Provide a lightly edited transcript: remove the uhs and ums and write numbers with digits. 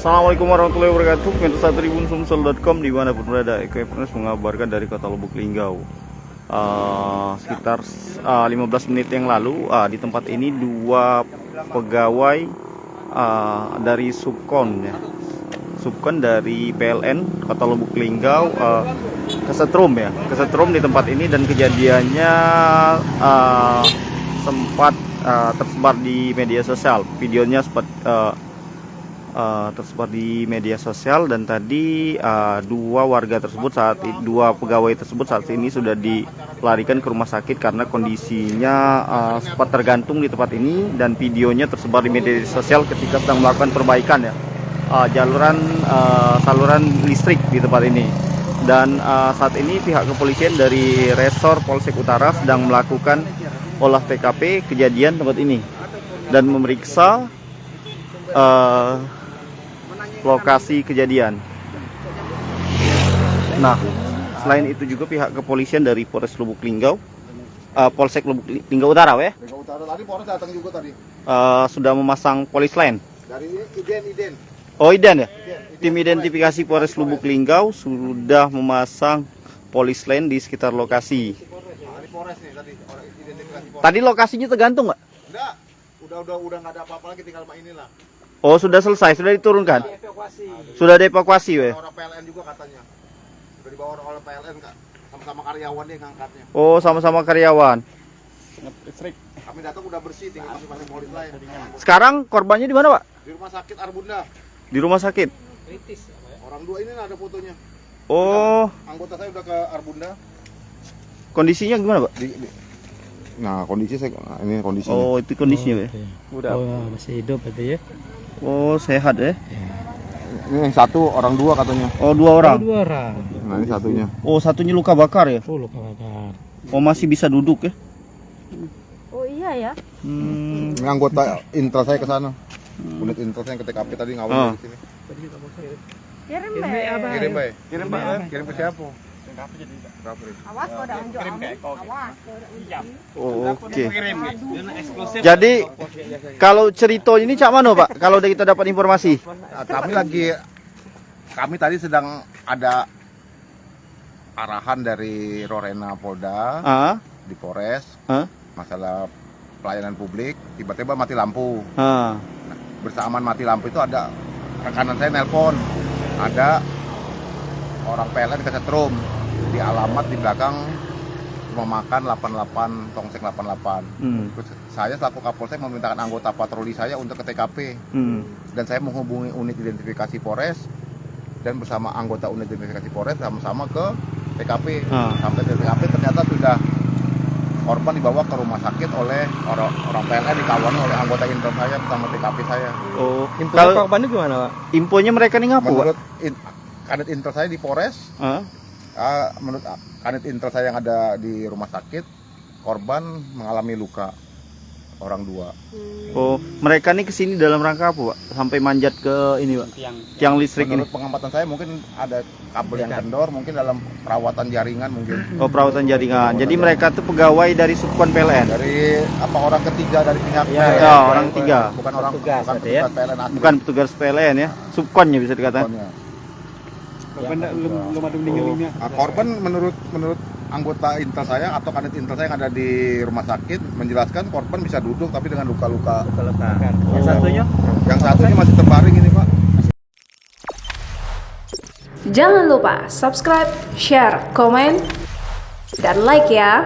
Assalamualaikum warahmatullahi wabarakatuh. Pemirsa Tribun Sumsel.com dimanapun berada, Eko Epnes mengabarkan dari Kota Lubuk Linggau. Sekitar 15 menit yang lalu di tempat ini dua pegawai dari Subkon ya. Subkon dari PLN Kota Lubuk Linggau kesetrum di tempat ini, dan kejadiannya sempat tersebar di media sosial. Videonya sempat tersebar di media sosial, dan tadi dua pegawai tersebut saat ini sudah dilarikan ke rumah sakit karena kondisinya sempat tergantung di tempat ini, dan videonya tersebar di media sosial ketika sedang melakukan perbaikan ya saluran listrik di tempat ini. Dan saat ini pihak kepolisian dari Resor Polsek Utara sedang melakukan olah TKP kejadian tempat ini dan memeriksa lokasi kejadian. Nah, selain itu juga pihak kepolisian dari Polres Lubuk Linggau, Polsek Lubuk Linggau Utara, Linggau Utara tadi Polres datang juga tadi. Sudah memasang polis lain. Dari Iden. Oh, Iden ya? Tim identifikasi Polres Lubuk Linggau sudah memasang polis lain di sekitar lokasi. Polres nih tadi, orang identifikasi Polres. Tadi lokasinya tergantung nggak? Enggak, udah nggak ada apa-apa lagi, tinggal mainin lah. Oh, sudah selesai, sudah diturunkan. Sudah dievakuasi, weh. Orang PLN juga katanya. Sudah dibawa oleh PLN, Kak. Sama-sama karyawan dia ngangkatnya. Oh, sama-sama karyawan. Kami datang udah bersih, tinggal masing-masing polis lain. Sekarang korbannya di mana, Pak? Di rumah sakit Arbunda. Di rumah sakit. Orang dua ini ada fotonya. Oh, Anggota saya udah ke Arbunda. kondisinya gimana, Pak? Nah, ini kondisinya. Oh, itu kondisinya, weh. Udah. Oh, masih hidup berarti ya? Oh, sehat ya? Ini yang satu, orang dua katanya. Oh, dua orang. Oh, dua orang. Nah, ini satunya. Oh, satunya luka bakar ya? Oh, luka bakar. Oh, masih bisa duduk ya? Oh iya ya. Ini anggota intel saya ke sana. Unit intel saya yang ke TKP tadi ngawal di sini. Kirim Kirim, Bay. Kirim ke siapa? Awas kalau ada unjuk awas. Oh, oke. Jadi kalau cerita ini cak mana, Pak? Kalau kita dapat informasi? Nah, kami tadi sedang ada arahan dari Rorena Polda di Polres masalah pelayanan publik, tiba-tiba mati lampu. Bersamaan mati lampu itu ada rekanan saya nelpon, ada orang PLN kesetrum di alamat di belakang rumah makan 88 Tongseng 88. Terus saya selaku Kapolsek memerintahkan anggota patroli saya untuk ke TKP. Dan saya menghubungi unit identifikasi Polres dan bersama anggota unit identifikasi Polres sama-sama ke TKP. Sampai ke TKP ternyata sudah korban dibawa ke rumah sakit oleh orang PLN, dikawal oleh anggota intel saya bersama TKP saya. Oh, Kalau korbannya gimana, Pak? Infonya mereka nih ngapu, Pak? Menurut kanit intel saya di Polres, menurut kanit intel saya yang ada di rumah sakit, korban mengalami luka, orang dua. Oh, mereka nih kesini dalam rangka apa, Pak? Sampai manjat ke ini, Pak? Tiang listrik ini. Menurut pengamatan saya mungkin ada kabel yang kendor, mungkin dalam perawatan jaringan mungkin. Oh, perawatan jaringan. Jadi mereka tuh pegawai dari Subkon PLN. Dari orang ketiga dari pihak PLN. PLN. Orang tiga. Bukan petugas PLN asli. Bukan petugas PLN ya. Subkonnya bisa dikatakan. Korban menurut anggota intel saya atau kanit intel saya yang ada di rumah sakit menjelaskan korban bisa duduk tapi dengan luka-luka. Yang satunya? Yang satunya masih terbaring ini, Pak. Jangan lupa subscribe, share, komen, dan like ya.